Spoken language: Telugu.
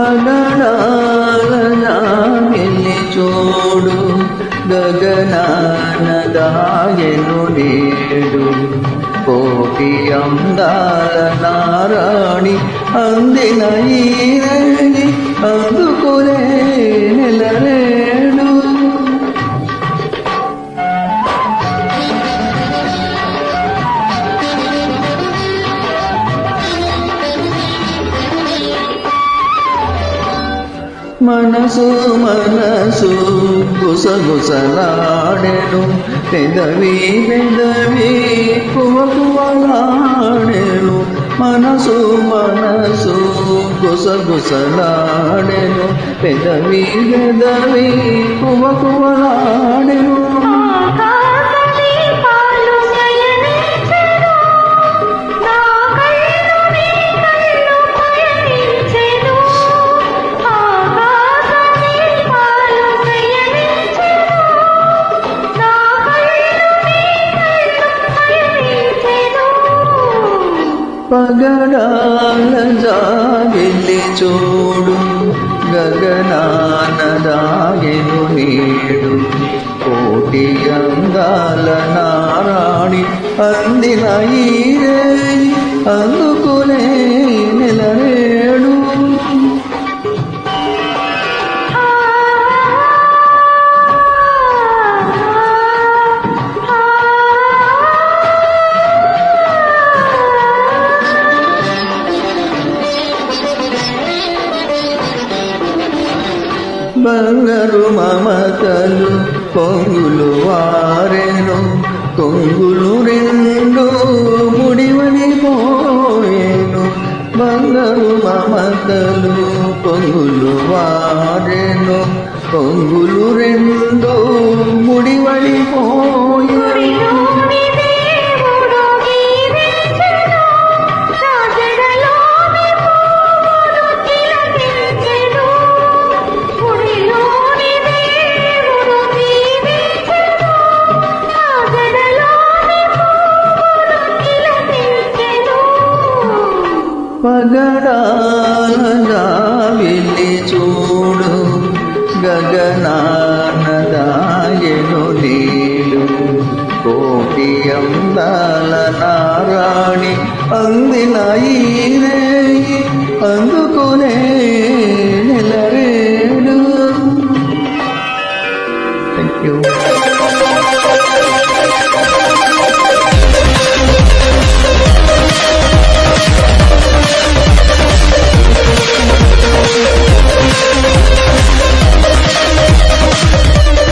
పగడాల వెళ్ళి చూడు గగనాన దాయను నేడు కోటి అందాల నారాణి అందిన ఈరని అందుకునే నెలరేడు మనసు మనసు గుసగుసలాడెను పెదవి పెదవి కువకువలాడెను మనసు మనసు గుసగుసలాడెను పెదవి పెదవి కువకువలాడెను పగడాల జాబిల్లి చూడు గగనాన దాయను నేడు కోటి అందాల నారాణి అందిన ఈరేయి అందుకునే నెలరేడు బంగారు మమతలు పొంగులు వారెను కొంగులు రెండు ముడివని పోయేను బంగారు మమతలు పొంగులు వారెను కొంగులు రెండు ముడివని పోయేను పగడాల వెళ్ళి చూడు గగనాన దాయను నీడు కోటి అందాల నారాణి అందిన ఈ